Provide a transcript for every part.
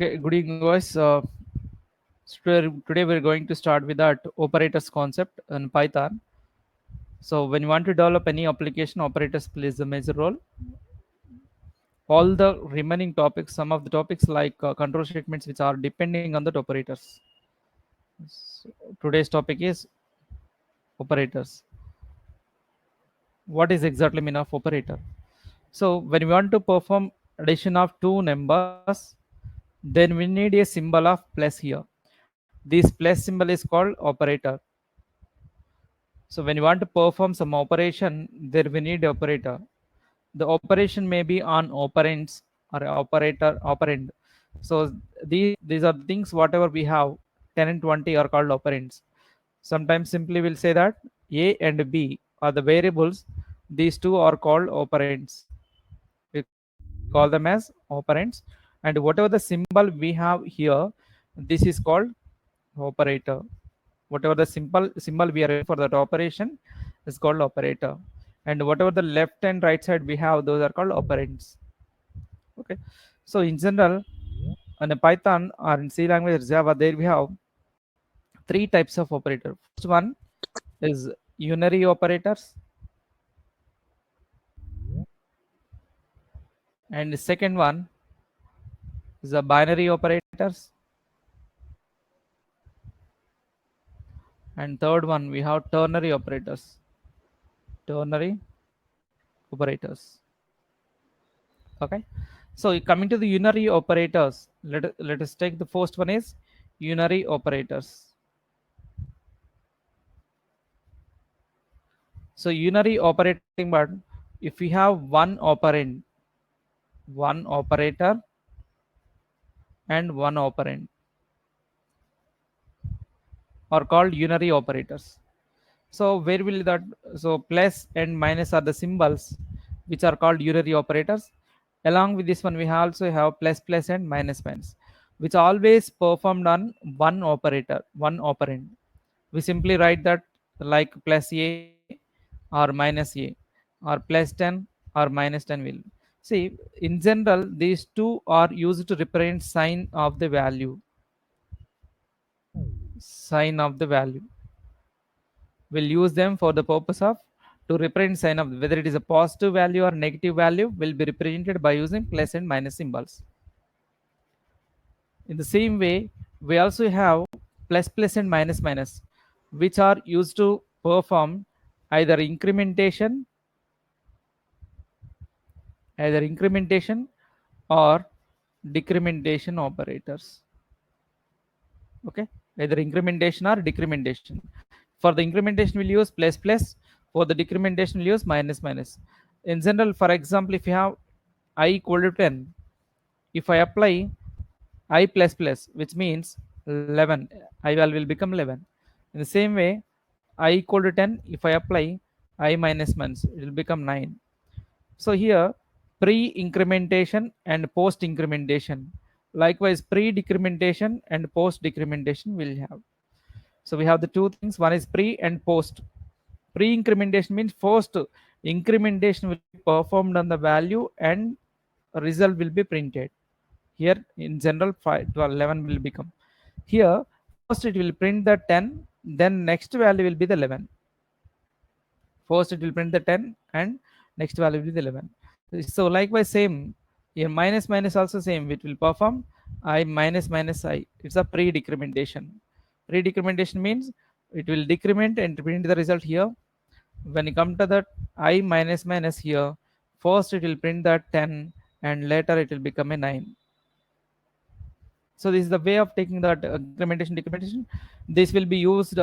Okay, good evening, guys. Today we're going to start with that operators concept in Python. So when you want to develop any application, operators plays a major role. All the remaining topics, some of the topics like control statements, which are depending on the operators. So today's topic is operators. What is exactly mean of operator? So when we want to perform addition of two numbers, then we need a symbol of plus here. This plus symbol is called operator. So when you want to perform some operation, there we need operator. The operation may be on operands or operator operand. So these are the things whatever we have 10 and 20 are called operands. Sometimes simply we'll say that A and B are the variables. These two are called operands. We call them as operands. And whatever the symbol we have here, this is called operator. Whatever the simple symbol we are using for that operation is called operator, and whatever the left and right side we have, those are called operands. Okay, so in general, in a Python or in C language or Java, there we have three types of operator. First one is unary operators, and the second one is the binary operators, and third one we have ternary operators. Ternary operators. Okay, so coming to the unary operators, let us take the first one is unary operators. So unary operating but if we have one operand, one operator and one operand are called unary operators. So where will that, so plus and minus are the symbols which are called unary operators. Along with this one we also have plus plus and minus minus, which always performed on one operator, one operand. We simply write that like plus a or minus a or plus 10 or minus 10 will. See, in general these two are used to represent sign of the value, sign of the value. We'll use them for the purpose of to represent sign of whether it is a positive value or negative value will be represented by using plus and minus symbols. In the same way, we also have plus plus and minus minus, which are used to perform either incrementation, either incrementation or decrementation operators. Okay, either incrementation or decrementation. For the incrementation we'll use plus plus, for the decrementation we'll use minus minus. In general, for example, if you have I equal to 10, if I apply I plus plus, which means 11, I will become 11. In the same way, I equal to 10, if I apply I minus minus, it will become 9. So here, pre-incrementation and post-incrementation. Likewise, pre-decrementation and post-decrementation will have. So we have the two things. One is pre and post. Pre-incrementation means first incrementation will be performed on the value and result will be printed. Here in general 5 to 11 will become. Here first it will print the 10, then next value will be the 11. First it will print the 10 and next value will be the 11. So likewise same, here minus minus also same, it will perform I minus minus I. It's a pre-decrementation. Pre-decrementation means it will decrement and print the result here. When you come to that I minus minus here, first it will print that 10 and later it will become a 9. So this is the way of taking that incrementation decrementation. This will be used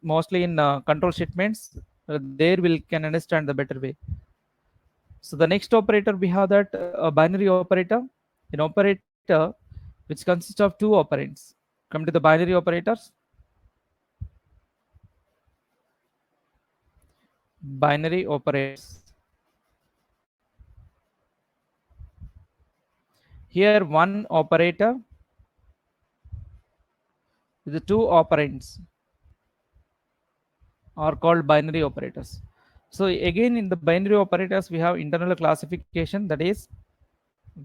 mostly in control statements. There will can understand the better way. So the next operator we have that binary operator, an operator which consists of two operands. Come to the binary operators. Binary operators. Here one operator with the two operands are called binary operators. So again in the binary operators we have internal classification, that is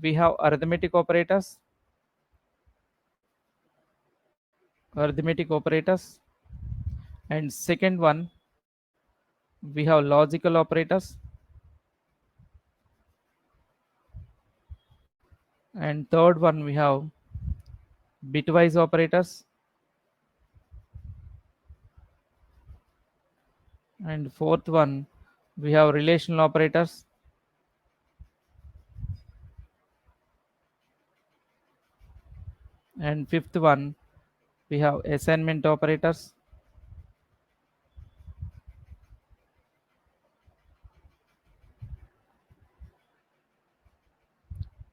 we have arithmetic operators, and second one we have logical operators, and third one we have bitwise operators, and fourth one we have relational operators, and fifth one we have assignment operators,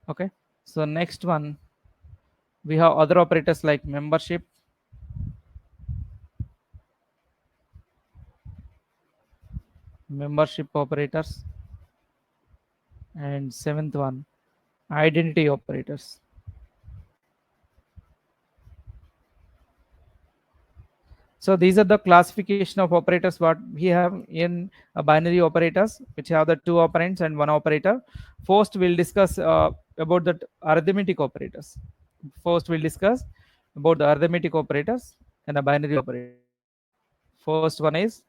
okay. So next one we have other operators like membership operators, and seventh one identity operators. So these are the classification of operators what we have in a binary operators, which have the two operands and one operator. First we'll discuss about the arithmetic operators. First we'll discuss about the arithmetic operators and the binary operators. First one is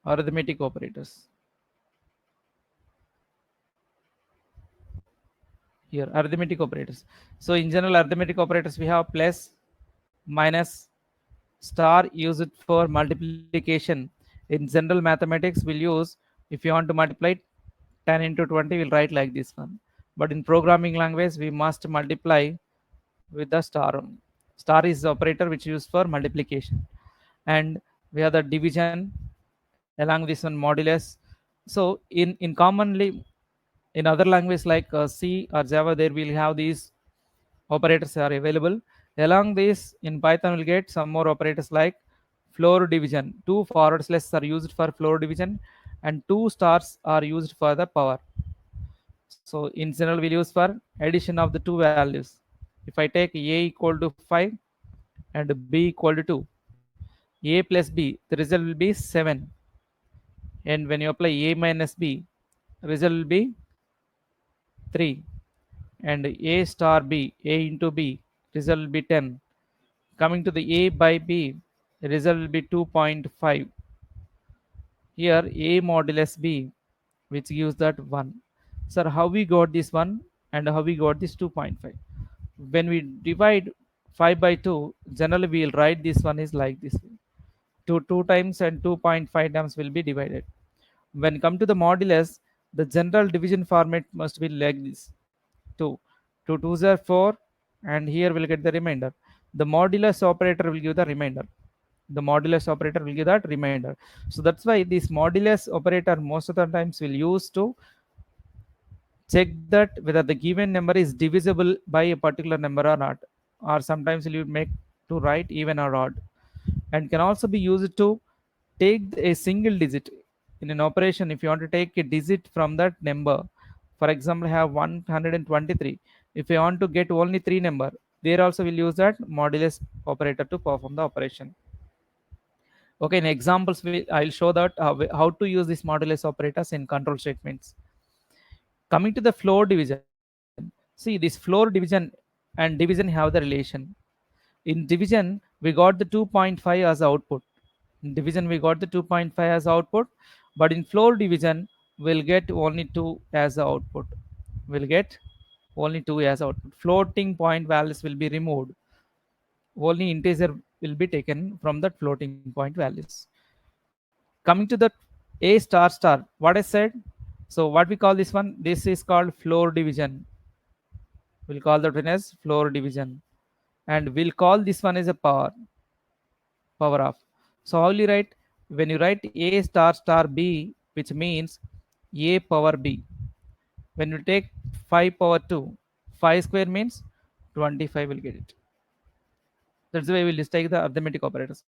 arithmetic operators. Here arithmetic operators. So in general arithmetic operators we have plus, minus, star used for multiplication. In general mathematics we'll use, if you want to multiply 10 into 20 we'll write like this one, but in programming language we must multiply with the star. Star is the operator which is used for multiplication, and we have the division along this one modulus. So in commonly in other language like C or Java, there will have these operators are available. Along this, in Python, we'll get some more operators like floor division. Two forward slashes are used for floor division, and two stars are used for the power. So in general, we'll use for addition of the two values. If I take a equal to 5 and b equal to 2, a plus b, the result will be 7. And when you apply a minus b, result will be 3. And a star b, a into b, result will be 10. Coming to the a by b, result will be 2.5. Here a modulus b, which gives that 1. Sir, how we got this 1 and how we got this 2.5? When we divide 5 by 2, generally we will write this one is like this. 2 times and 2.5 times will be divided. When come to the modulus, the general division format must be like this. 2. 2 2s are 4, and here we'll get the remainder. The modulus operator will give the remainder. The modulus operator will give that remainder. So that's why this modulus operator most of the times will use to check that whether the given number is divisible by a particular number or not, or sometimes you make to write even or odd, and can also be used to take a single digit in an operation. If you want to take a digit from that number, for example have 123, if you want to get only 3 number, there also will use that modulus operator to perform the operation. Okay, in examples I'll show that how to use these modulus operators in control statements. Coming to the floor division, see this floor division and division have the relation. In division we got the 2.5 as output. In division we got the 2.5 as output, but in floor division we'll get only 2 as the output. We'll get only 2 as output. Floating point values will be removed. Only integer will be taken from that floating point values. Coming to the a star star, what I said. So what we call this one, this is called floor division. We'll call that one as floor division, and we'll call this one as a power off. So how will you write? When you write a star star b, which means a power b. When you take 5 power 2, 5 square means 25 will get it. That's the way we'll just take the arithmetic operators.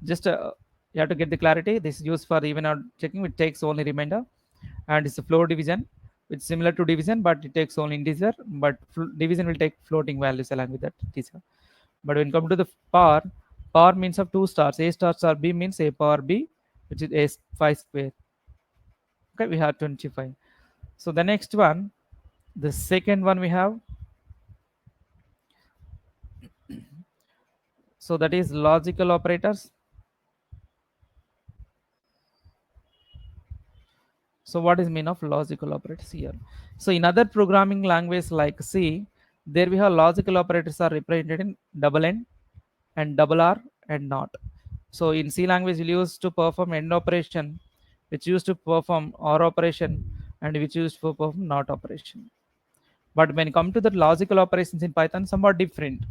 Just you have to get the clarity. This is used for even or checking, which takes only remainder, and it's a floor division. It's similar to division, but it takes only integer. But division will take floating values along with that integer. But when come to the power means of 2 stars. A star star b means a power b, which is a 5 square. Okay, we have 25. So the next one, the second one we have, so that is logical operators. So what is mean of logical operators here? So in other programming language like C, there we have logical operators are represented in double N and double R and not. So in C language, we use to perform AND operation, which used to perform OR operation, and which used to perform NOT operation. But when it comes to the logical operations in Python, somewhat different.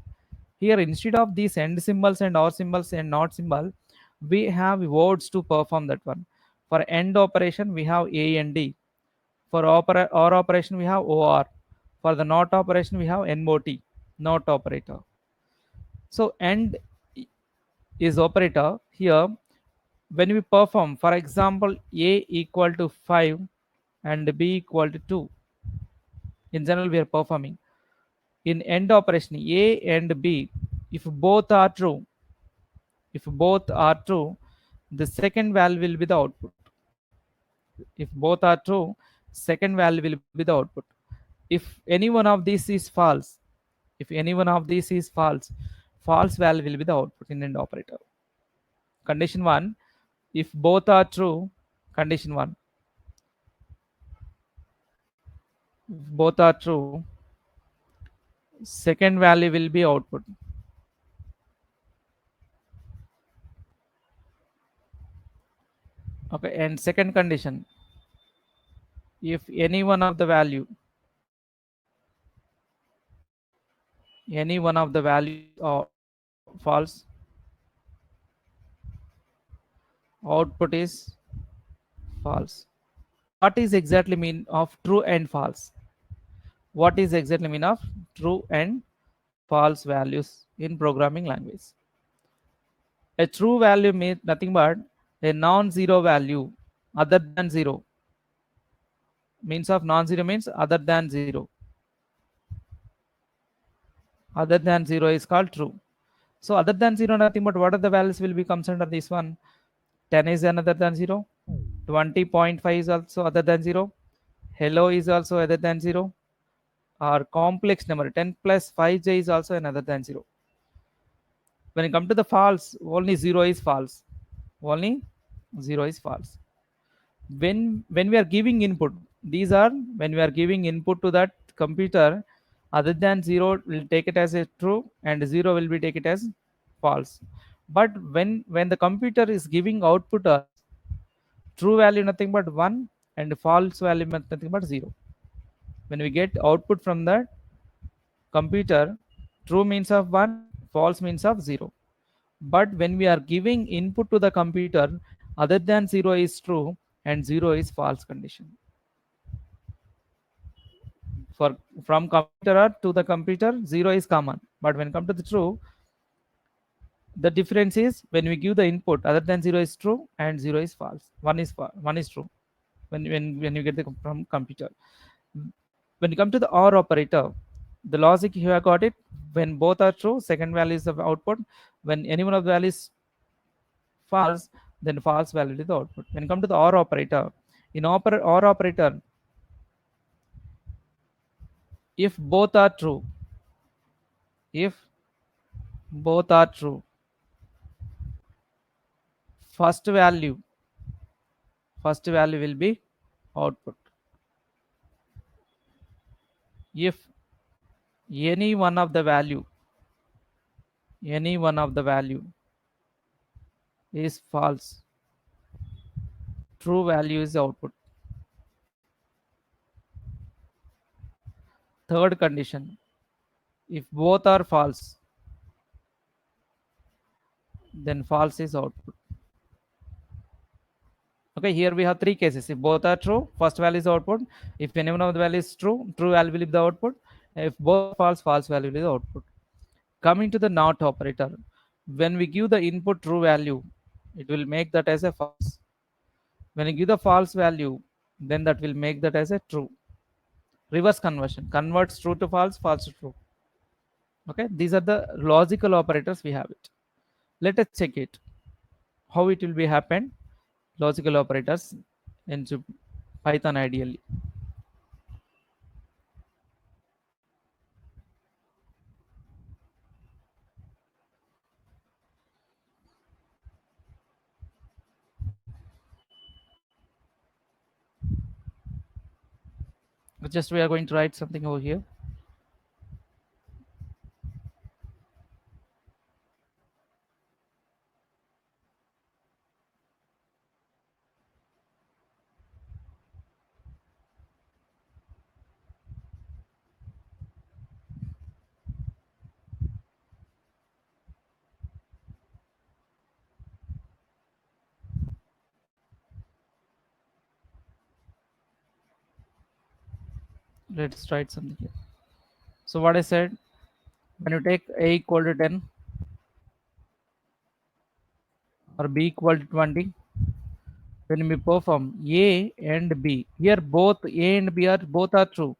Here, instead of these AND symbols and OR symbols and NOT symbol, we have words to perform that one. For AND operation, we have A and D. For OR operation, we have OR. For the NOT operation, we have NOT, NOT operator. So AND is operator here when we perform, for example, A equal to 5 and B equal to 2. In general, we are performing. In AND operation, A and B, if both are true, the second value will be the output. If both are true, second value will be the output. If any one of these is false, false value will be the output in AND operator. Condition 1, if both are true, condition 1, if both are true, second value will be output. Okay, and second condition, if any one of the value are false, output is false. What is exactly mean of true and false? What is exactly mean of true and false values in programming language? A true value means nothing but a non-zero value other than zero. Means of non-zero means other than zero. Other than zero is called true. So other than zero, nothing but what are the values will be comes under this one? 10 is another than zero. 20.5 is also other than zero. Hello is also other than zero. Our complex number 10 plus 5j is also another than zero. When it comes to the false, only zero is false. Only zero is false. When we are giving input, these are when we are giving input to that computer, other than zero will take it as a true and zero will be take it as false. But when the computer is giving output true value nothing but 1 and false value nothing but 0. When we get output from the computer, true means of 1, false means of 0. But when we are giving input to the computer, other than 0 is true and 0 is false condition. For from computer to the computer, 0 is common. But when come to the true, the difference is when we give the input, other than 0 is true and 0 is false. One is true when you get the from computer. When you come to the OR operator, the logic you have got it. When both are true, second value is the output. When any one of the values false, then false value is the output. When you come to the OR operator, in OR operator, if both are true, if both are true, first value will be output. If any one of the value is false, true value is the output. Third condition, if both are false, then false is output. Okay, here we have three cases. If both are true, first value is output. If any one of the value is true, true value will be the output. If both false, false value will be the output. Coming to the NOT operator, when we give the input true value, it will make that as a false. When you give the false value, then that will make that as a true. Reverse conversion converts true to false, false to true. Okay, these are the logical operators we have it. Let us check it how it will be happen. Logical operators into Python ideally. Just we are going to write something over here. Let's write something here. So what I said, when you take a equal to 10 or b equal to 20, when we perform a and b, here both a and b are both are true.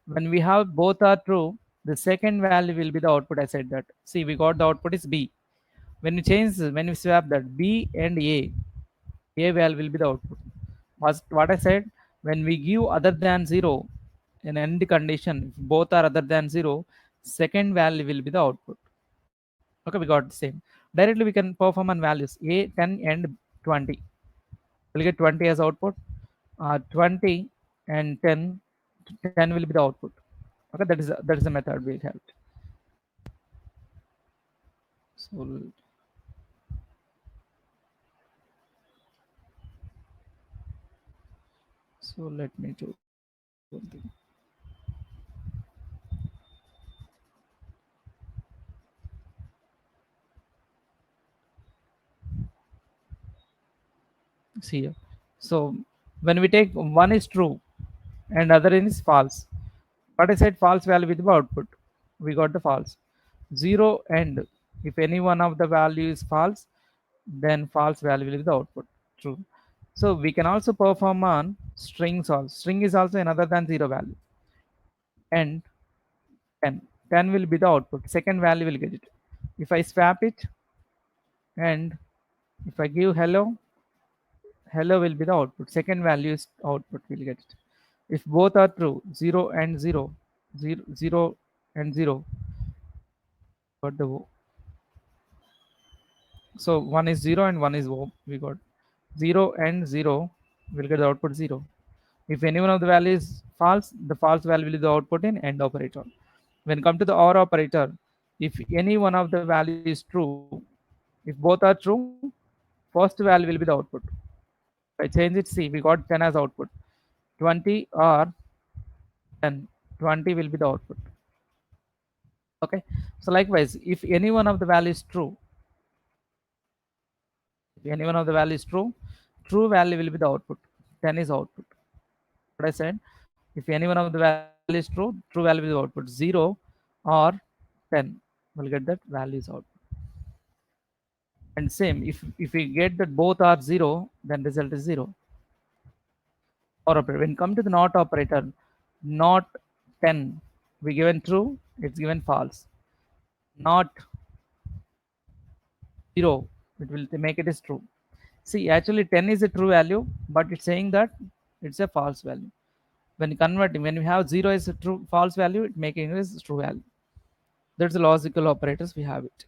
When we have both are true, the second value will be the output. I said that. See, we got the output is b. When you change, when you swap that b and a value will be the output. What I said, when we give other than 0 in end condition, if both are other than 0, second value will be the output. Okay, we got the same. Directly we can perform on values a, 10 and 20. We'll get 20 as output. 20 and 10 will be the output. Okay, that is the method we have. So let me do something. See here. So when we take one is true and other is false, what I said false value with the output, we got the false. 0 and if any one of the value is false, then false value will be the output. True. So we can also perform on strings also. String is also another than 0 value. And 10. 10 will be the output. Second value will get it. If I swap it and if I give hello, hello will be the output. Second value is output will get it. If both are true, 0 and 0, 0 and 0, got the so one is 0 and one is we got 0 and 0 will get the output 0. If any one of the value is false, the false value will be the output in AND operator. When come to the OR operator, if any one of the value is true, if both are true, first value will be the output. If I change it, see, we got 10 as output. 20 or 10, 20 will be the output. Okay. So likewise, if any one of the value is true, if any one of the value is true, true value will be the output. 10 is output. What I said, if any one of the value is true, true value will be the output. 0 or 10 will get that value is output. And same, if we get that both are 0, then result is 0. Or operator. When come to the not operator, not 10, we given true, it's given false. Not 0, it will make it is true. See, actually 10 is a true value, but it's saying that it's a false value. When converting, when we have 0 as a true false value, it making it as true value. That's the logical operators we have it.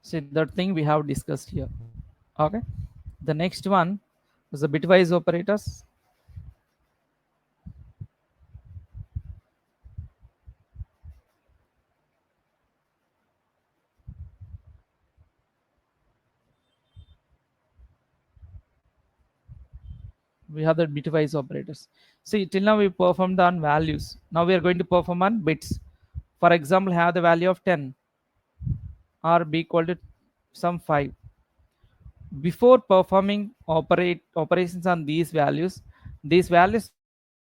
See, that thing we have discussed here. Okay. The next one is the bitwise operators. We have the bitwise operators. See, till now we performed on values. Now we are going to perform on bits. For example, have the value of 10 or be equal to some 5. Before performing operations on these values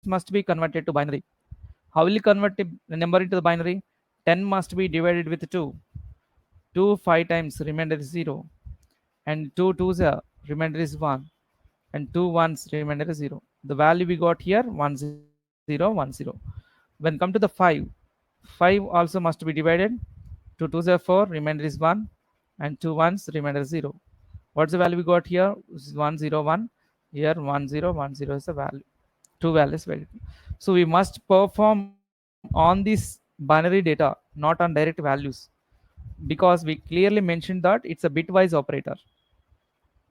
must be converted to binary. How will you convert a number into the binary? 10 must be divided with 2. 2 5 times, remainder is 0. And 2 2s are, remainder is 1. And 2 1s, remainder is 0. The value we got here 1 0 1 0. When come to the 5, 5 also must be divided. 2 2s are 4, remainder is 1. And 2 1s, remainder is 0. What's the value we got here? 1 0 1. Here 1 0 1 0 is the value. Two values value. So we must perform on this binary data, not on direct values, because we clearly mentioned that it's a bitwise operator.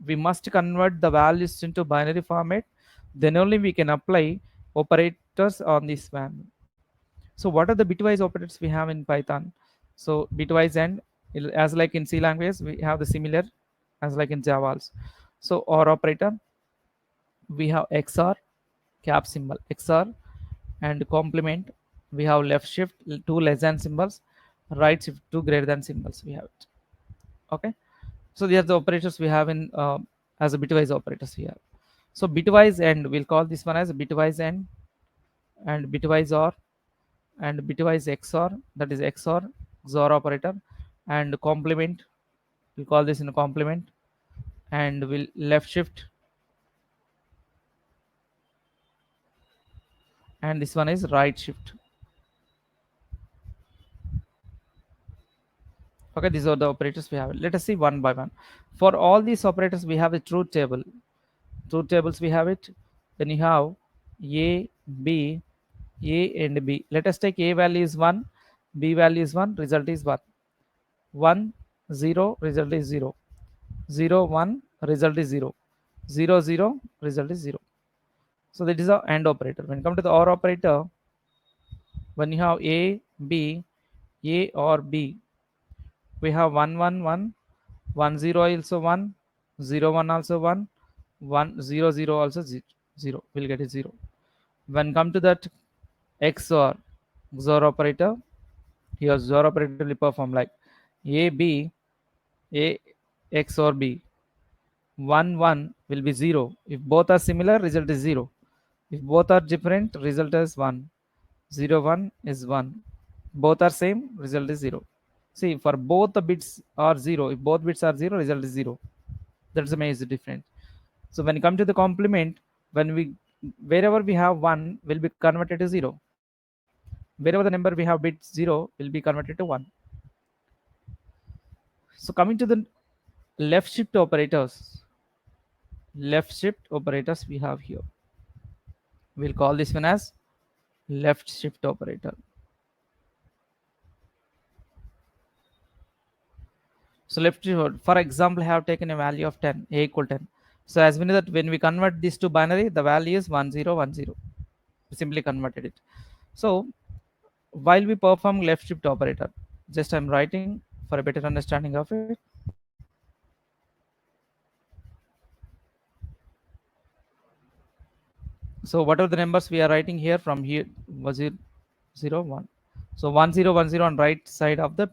we must convert the values into binary format, then only we can apply operators on this family. So what are the bitwise operators we have in Python? So bitwise and as like in C language, we have the similar as like in Java also. So OR operator, we have XOR, cap symbol XOR, and complement. We have left shift, two less than symbols, right shift, two greater than symbols. We have it. Okay. So these are the operators we have in as a bitwise operators here. So bitwise and we'll call this one as bitwise and bitwise OR and bitwise XOR, that is XOR operator, and complement, we call this in a complement, and we'll left shift, and this one is right shift. Okay, these are the operators we have. Let us see one by one. For all these operators we have a truth table. Truth tables we have it. Then you have a, b, a and b. Let us take a value is 1, b value is 1, result is 1, 1 0, result is 0, 0 1, result is 0, 0 0, result is 0. So that is a AND operator. When you come to the OR operator, when you have a, b, a or b, we have 1 1 1, 1 0 also 1, 0 1 also 1, 1 0 0 also 0. We'll get it 0. When come to that XOR operator, here XOR operator will perform like a b, a XOR b. 1 1 will be 0. If both are similar, result is 0. If both are different, result is 1. 0 1 is 1. Both are same, result is 0. See, for both the bits are 0. If both bits are 0, result is 0. That's the major difference. So when you come to the complement, when we wherever we have 1 will be converted to 0. Wherever the number we have bit 0 will be converted to 1. So coming to the left shift operators, we have here. We'll call this one as left shift operator. So left shift, for example, I have taken a value of 10, a equal 10. So as we know that when we convert this to binary, the value is 1010. We simply converted it. So while we perform left shift operator, just I'm writing for a better understanding of it. So what are the numbers we are writing here from here was it 0 1. So 1010 on right side of the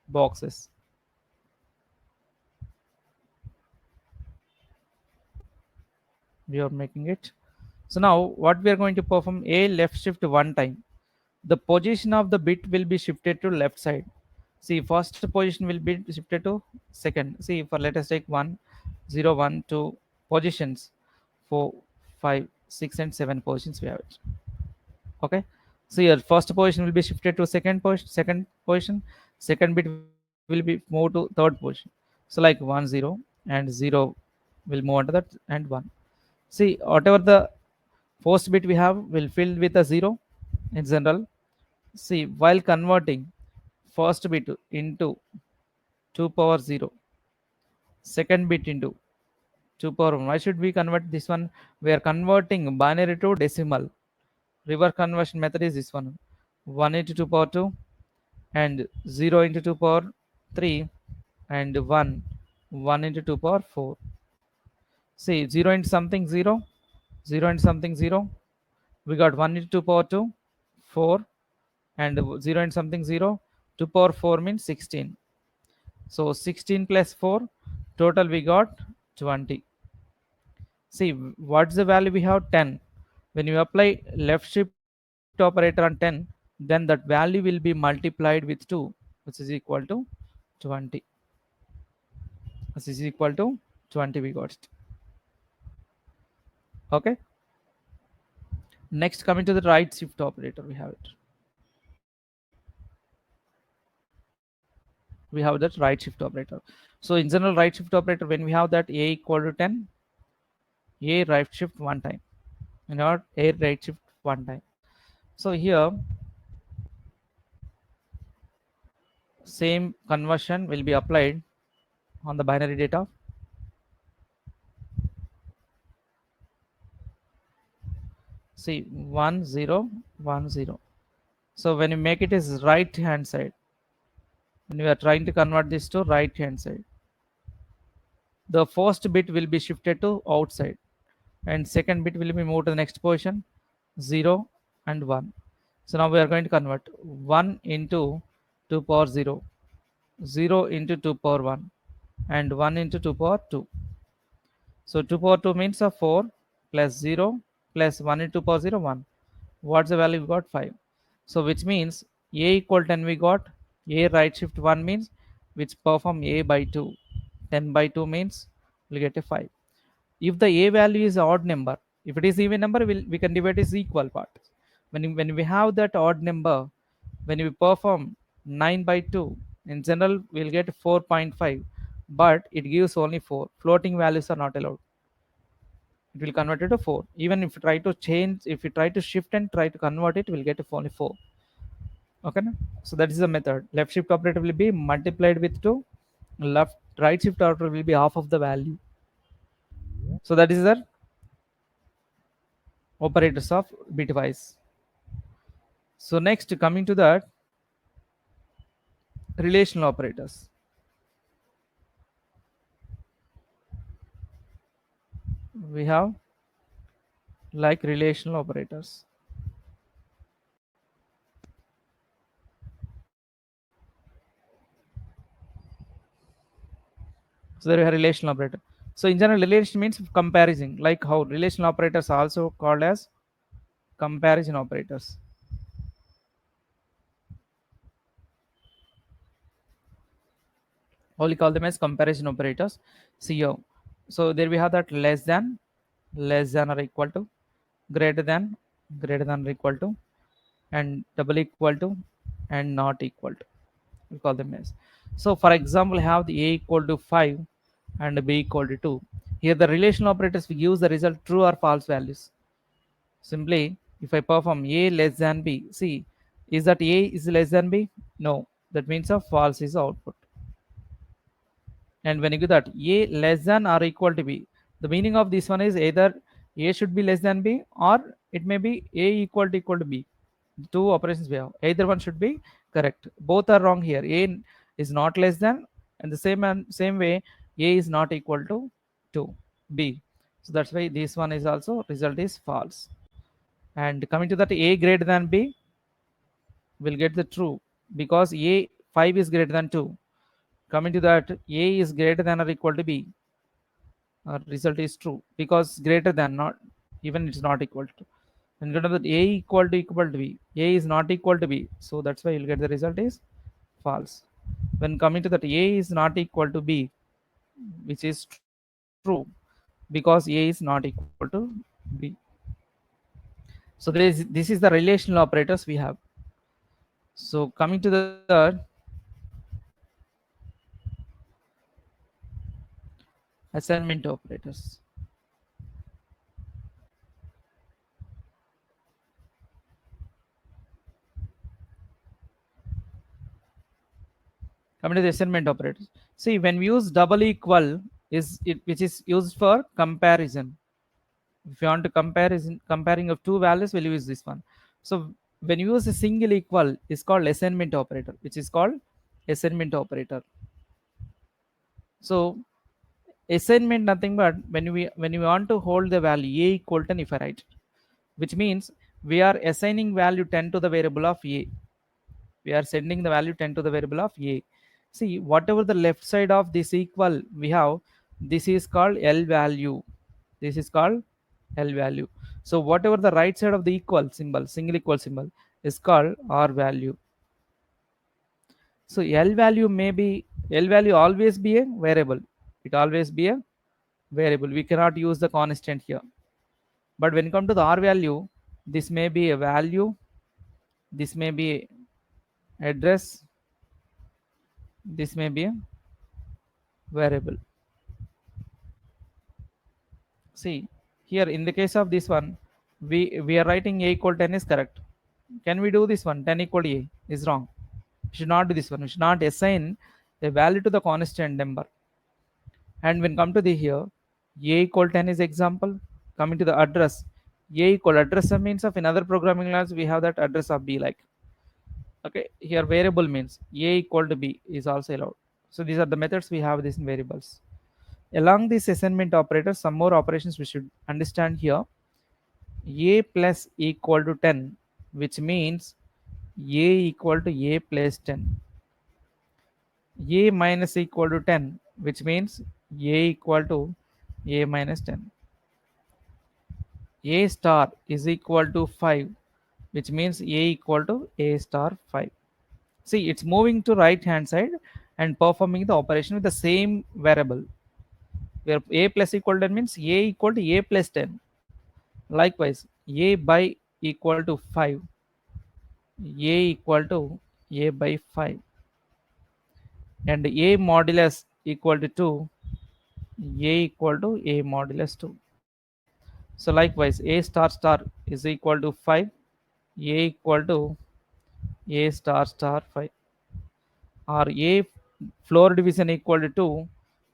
boxes. We are making it. So now what we are going to perform, a left shift one time. The position of the bit will be shifted to left side. See, first position will be shifted to second. See, for let us take 1 0 1 2 positions, 4 5 6 and 7 positions we have it. Okay, so your first position will be shifted to second position, second bit will be moved to third position. So like 1 0 and 0 will move on to that and 1. See, whatever the first bit we have will fill with a 0 in general. See, while converting first bit into 2 power 0, second bit into 2 power 1, why should we convert this one? We are converting binary to decimal. Reverse conversion method is this one, 1 into 2 power 2 and 0 into 2 power 3 and 1 into 2 power 4. See, 0 into something 0, 0 into something 0, we got 1 into 2 power 2 4 and 0 into something 0, 2 power 4 means 16. So 16 plus 4, total we got 20. See, what's the value we have? 10. When you apply left shift operator on 10, then that value will be multiplied with 2, which is equal to 20. This is equal to 20 we got it. Okay. Next, coming to the right shift operator, we have it. We have that right shift operator. So in general, right shift operator, when we have that a equal to 10, a right shift one time, not a right shift one time. So here, same conversion will be applied on the binary data. See, 1 0 1 0. So when you make it is right hand side, when we are trying to convert this to right hand side, the first bit will be shifted to outside and second bit will be moved to the next position, 0 and 1. So now we are going to convert 1 into 2 power 0, 0 into 2 power 1 and 1 into 2 power 2. So 2 power 2 means of 4 plus 0 plus 1 into 2 power 0, 1. What's the value we got? 5. So which means a equal 10 we got. A right shift 1 means which perform a by 2. 10 by 2 means we'll get a 5. If the a value is odd number, if it is even number, we can divide is equal part. When we have that odd number, when we perform 9 by 2, in general we'll get 4.5, but it gives only 4. Floating values are not allowed. It will convert it to 4. Even if you try to change, if you try to shift and try to convert it, we'll get only 4. Okay, so that is the method. Left shift operator will be multiplied with 2, left right shift operator will be half of the value. So that is the operators of bitwise. So next, coming to that, relational operators. We have like relational operators. So there we have relational operator. So in general, relation means comparison, like how relational operators are also called as comparison operators. Or we call them as comparison operators. CO. So there we have that less than or equal to, greater than or equal to, and double equal to, and not equal to. We call them as. So for example, have the a equal to 5 and b equal to 2. Here the relational operators we use the result true or false values. Simply, if I perform a less than b, see, is that a is less than b? No, that means a false is the output. And when you do that, a less than or equal to b, the meaning of this one is either a should be less than b or it may be a equal to b. Two operations we have, either one should be correct. Both are wrong here. A is not less than, and the same way a is not equal to b. So that's why this one is also result is false. And coming to that, a greater than b will get the true, because a 5 is greater than 2. Coming to that, a is greater than or equal to b, result is true, because greater than, not even it's not equal to. And remember that a equal to b, a is not equal to b, so that's why you'll get the result is false. When coming to that, a is not equal to b, which is true, because a is not equal to b. So this is the relational operators we have. So coming to the assignment operators. Coming to the assignment operators. See, when we use double equal, is it which is used for comparison. If you want to comparing of two values, we'll use this one. So when you use a single equal, is called assignment operator, which is called assignment operator. So assignment nothing but when we want to hold the value a equal 10, if I write, which means we are assigning value 10 to the variable of a. We are sending the value 10 to the variable of a. See, whatever the left side of this equal we have, this is called L value. This is called L value. So whatever the right side of the equal symbol, single equal symbol, is called R value. So L value may be, L value always be a variable. It always be a variable. We cannot use the constant here. But when you come to the R value, this may be a value, this may be address, this may be a variable. See, here in the case of this one, we are writing a equal 10 is correct. Can we do this one? 10 equal to a is wrong. We should not do this one. We should not assign a value to the constant number. And when come to the here, a equal 10 is example. Coming to the address, A equal address means of in other programming language we have that address of B, like, okay, here variable means A equal to B is also allowed. So these are the methods we have this in variables. Along this assignment operator, some more operations we should understand here. A plus equal to 10, which means A equal to A plus 10. A minus equal to 10, which means A equal to A minus 10. A star is equal to 5, which means A equal to A star 5. See, it's moving to right hand side and performing the operation with the same variable. Where A plus equal to 10 means A equal to A plus 10. Likewise, A by equal to 5, A equal to A by 5, and A modulus equal to 2, A equal to A modulus 2. So likewise, A star star is equal to 5, A equal to A star star 5, or A floor division equal to 2,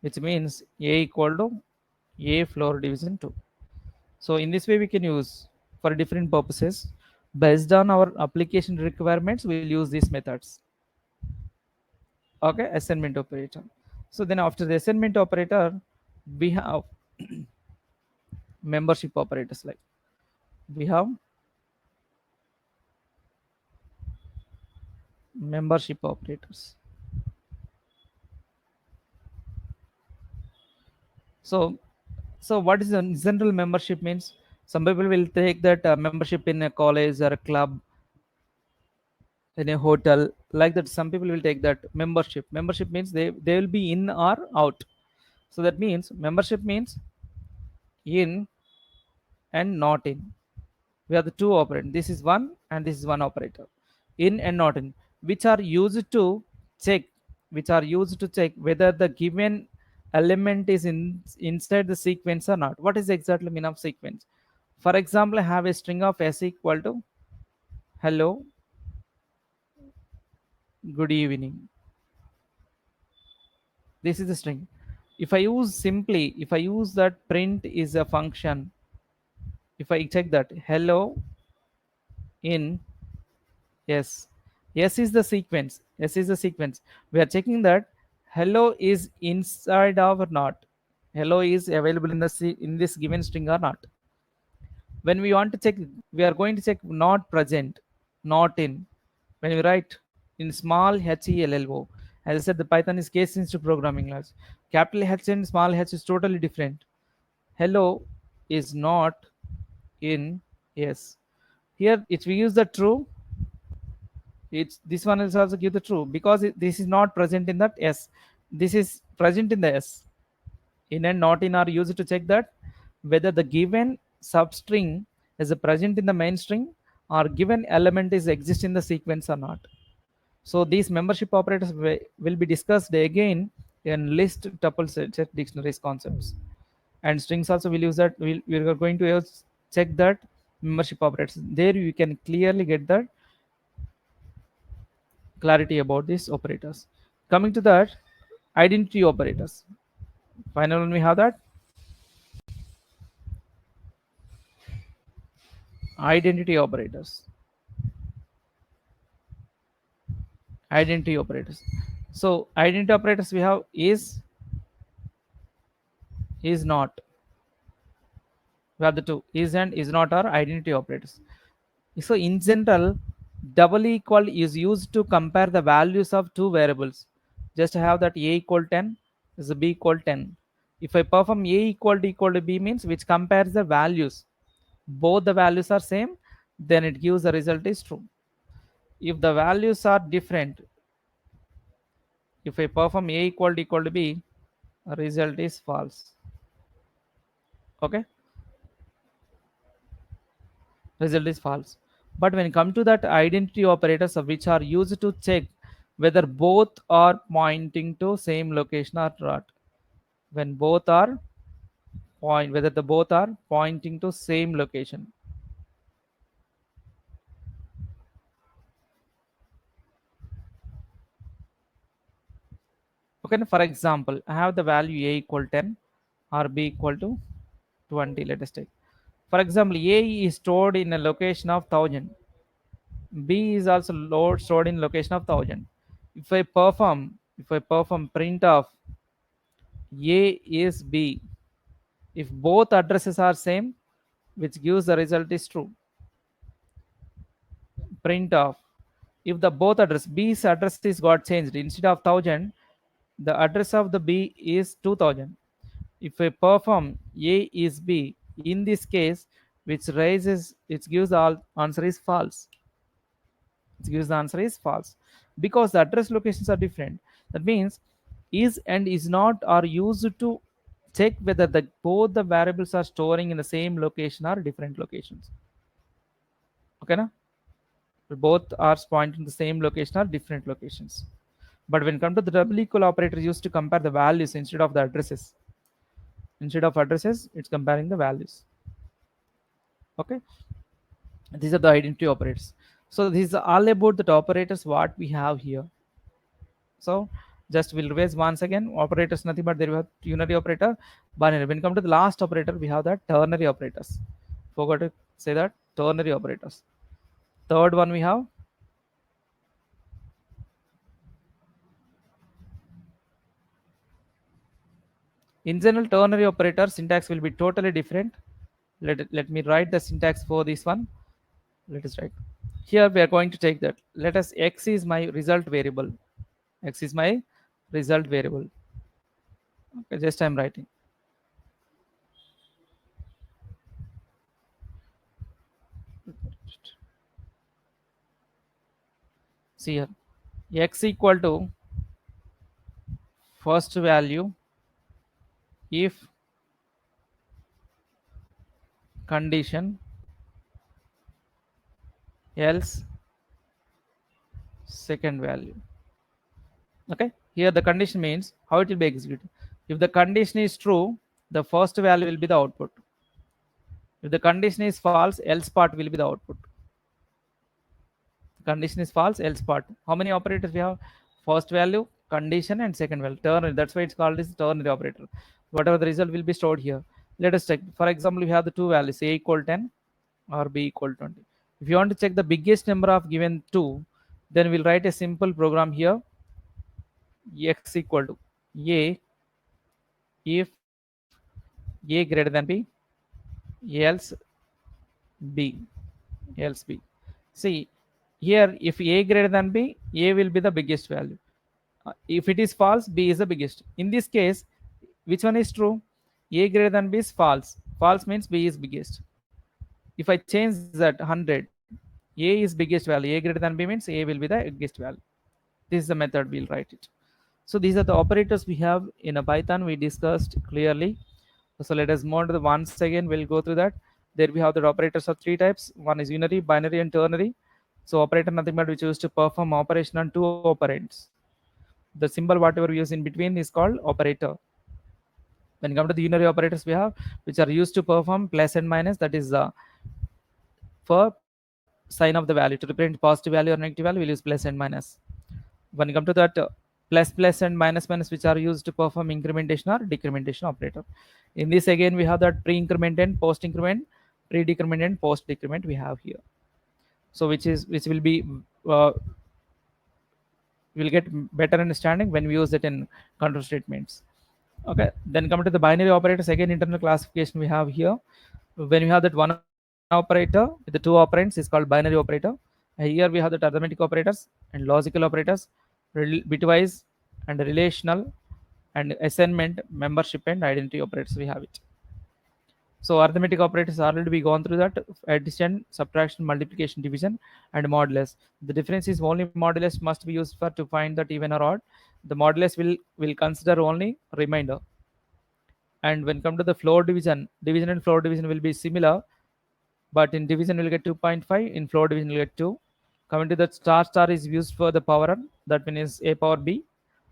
which means A equal to A floor division 2. So in this way we can use for different purposes. Based on our application requirements, we'll use these methods. Okay, assignment operator. So then after the assignment operator, we have membership operators, like we have membership operators. So what is a general membership means? Some people will take that membership in a college or a club, in a hotel, like that. Some people will take that membership means they will be in or out. So that means membership means in and not in. We have the two operand. This is one and this is one operator. In and not in, which are used to check, whether the given element is inside the sequence or not. What is exactly mean of sequence? For example, I have a string of s equal to hello, good evening. This is the string. If I use that print is a function, if I check that hello in yes, yes is the sequence, we are checking that hello is inside of or not, hello is available in the in this given string or not. When we want to check, we are going to check not present, not in. When we write in small hello, as I said, the Python is case sensitive programming language. Capital H and small h is totally different. Hello is not in yes. Here if we use the true, it's this one is also give the true, because this is not present in that s, this is present in the s. In and not in are used to check that whether the given substring is present in the main string or given element is exist in the sequence or not. So these membership operators will be discussed again in list, tuple, set, dictionaries concepts. And strings also will use that. We are going to check that membership operators. There you can clearly get that clarity about these operators. Coming to that, identity operators. Final one we have that identity operators. Identity operators. So identity operators we have is not. We have the two is and is not are identity operators. So in general, double equal is used to compare the values of two variables. Just have that a equal 10 is b equal 10. If I perform a equal to b means which compares the values, both the values are same, then it gives the result is true. If the values are different, if I perform a equal to b, result is false. Okay, result is false. But when it come to that identity operators which are used to check whether both are pointing to same location or not, when both are whether the both are pointing to same location. Okay, for example, I have the value a equal 10 or b equal to 20, let us take. For example, A is stored in a location of 1000. B is also stored in location of 1000. If I perform print of A is B, if both addresses are same, which gives the result is true. Print of, if the both address, B's address is got changed, instead of 1000 the address of the B is 2000. If I perform A is B, in this case, which raises, it gives the answer is false. It gives the answer is false because the address locations are different. That means is and is not are used to check whether both the variables are storing in the same location or different locations. Okay, na? Both are pointing to the same location or different locations. But when come to the double equal operator used to compare the values instead of the addresses. Instead of addresses, it's comparing the values. Okay, these are the identity operators. So this is all about the operators what we have here. So just we'll revise once again. Operators nothing but there we have unary operator, binary. When come to the last operator, we have that ternary operators. Forgot to say that ternary operators. Third one we have in general ternary operator syntax will be totally different. Let me write the syntax for this one. Let us write. Here we are going to take that. Let us x is my result variable. X is my result variable. Okay, just I'm writing. See here, x equal to first value if condition else second value. Okay, here the condition means how it will be executed. If the condition is true, the first value will be the output. If the condition is false, else part will be the output. Condition is false, else part. How many operators we have? First value, condition, and second value. Ternary. That's why it's called as ternary operator. Whatever the result will be stored here. Let us check. For example, we have the two values, a equal 10 or b equal 20. If you want to check the biggest number of given two, then we'll write a simple program here. X equal to a if a greater than b, else b, else b. See here, if a greater than b, a will be the biggest value. If it is false, b is the biggest. In this case, which one is true? A greater than b is false. False means b is biggest. If I change that 100, a is biggest value. A greater than b means a will be the biggest value. This is the method we'll write it. So these are the operators we have in a Python. We discussed clearly. So let us move on to the once again. We'll go through that. There we have the operators of three types. One is unary, binary, and ternary. So operator nothing but we choose to perform operation on two operands. The symbol whatever we use in between is called operator. When you come to the unary operators we have, which are used to perform plus and minus, that is for sign of the value. To represent positive value or negative value, we'll use plus and minus. When you come to that plus and minus which are used to perform incrementation or decrementation operator. In this again we have that pre-increment and post-increment, pre-decrement and post-decrement we have here. So which will be we'll get better understanding when we use it in control statements. Okay, then come to the binary operators. Again, internal classification we have here. When we have that one operator with the two operands is called binary operator. Here we have the arithmetic operators and logical operators, bitwise and relational and assignment, membership, and identity operators we have it. So arithmetic operators already we gone through that: addition, subtraction, multiplication, division, and modulus. The difference is only modulus must be used for to find that even or odd. The modulus will consider only remainder. And when come to the floor division, division and floor division will be similar, but in division we'll get 2.5, in floor division we'll get 2. Coming to that, star is used for the power, that means a power b.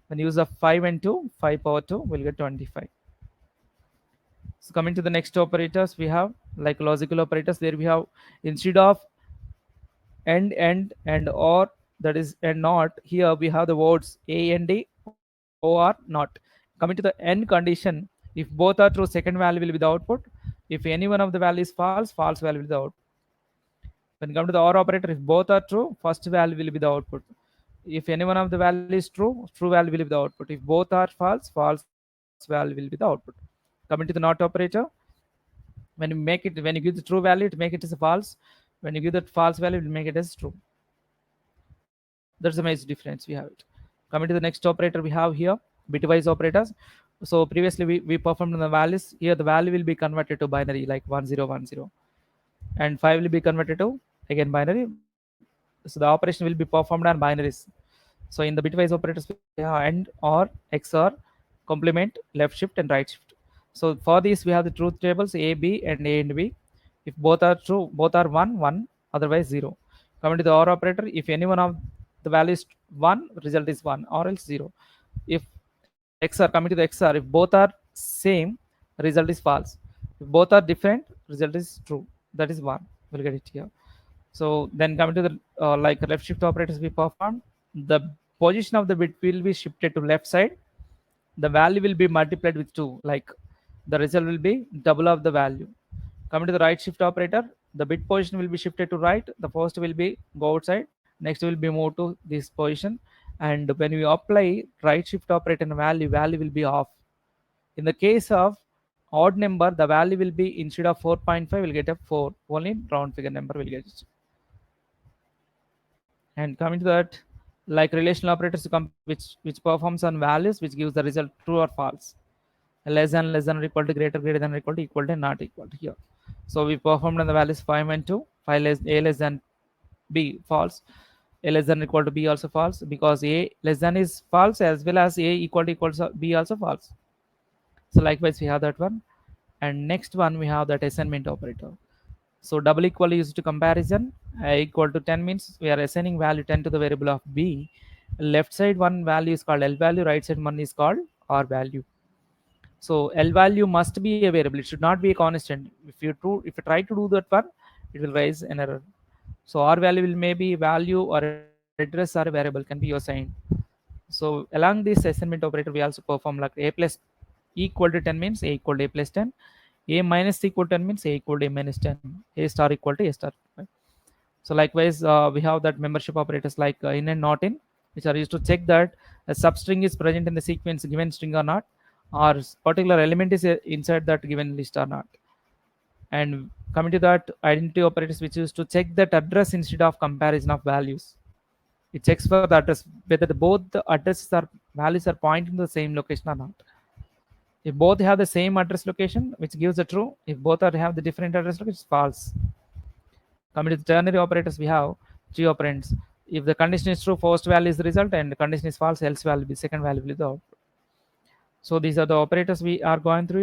When use of 5 and 2, 5 power 2 will get 25. So coming to the next operators we have like logical operators. There we have instead of and or, that is and not, here we have the words a and d, or not. Coming to the end condition, if both are true, second value will be the output. If any one of the value is false, false value will be the output. When you come to the OR operator, if both are true, first value will be the output. If any one of the value is true, true value will be the output. If both are false, false value will be the output. Coming to the NOT operator, when you give the true value, it make it as a false. When you give the false value, it will make it as true. That's the major difference we have it. Coming to the next operator we have here, bitwise operators. So previously we performed the values. Here the value will be converted to binary like 1010, and 5 will be converted to again binary. So the operation will be performed on binaries. So in the bitwise operators we have AND, OR, XOR, complement, left shift, and right shift. So for these we have the truth tables A, B, and A and B. If both are true, both are 1, 1, otherwise 0. Coming to the OR operator, if any one of the value is 1, result is 1, or else 0. If XOR, coming to the XOR, if both are same, result is false. If both are different, result is true. That is 1. We'll get it here. So then coming to the like left shift operators we performed, the position of the bit will be shifted to left side. The value will be multiplied with 2, like the result will be double of the value. Coming to the right shift operator, the bit position will be shifted to right. The first will be go outside, next will be moved to this position. And when we apply right shift operator and value will be off. In the case of odd number, the value will be instead of 4.5 will get a 4. Only round figure number will get it. And coming to that, like relational operators which performs on values which gives the result true or false. Less than or equal to, greater than or equal to, not equal to here. So we performed on the values 5 and 2. 5 A less than B, false. A less than or equal to B also false, because A less than is false as well as A equal to B also false. So likewise we have that one. And next one we have that assignment operator. So double equal used to comparison. Equal to 10 means we are assigning value 10 to the variable of B. Left side one value is called L value, right side one is called R value. So L value must be a variable, it should not be a constant. If you try to do that one, it will raise an error. So R value will maybe value or address or a variable can be assigned. So along this assignment operator we also perform like A plus equal to 10 means A equal to A plus 10. A minus equal to 10 means A equal to A minus 10. A star equal to A star. Right? So likewise we have that membership operators like in and not in, which are used to check that a substring is present in the sequence given string or not, or particular element is inside that given list or not. And coming to that, identity operators which used to check that address instead of comparison of values. It checks for the address whether both the addresses or values are pointing to the same location or not. If both have the same address location, which gives a true. If both have the different address location, it's false. Coming to the ternary operators, we have 3 operands. If the condition is true, first value is the result, and the condition is false, else value will be second value will be the output. So these are the operators we are going through.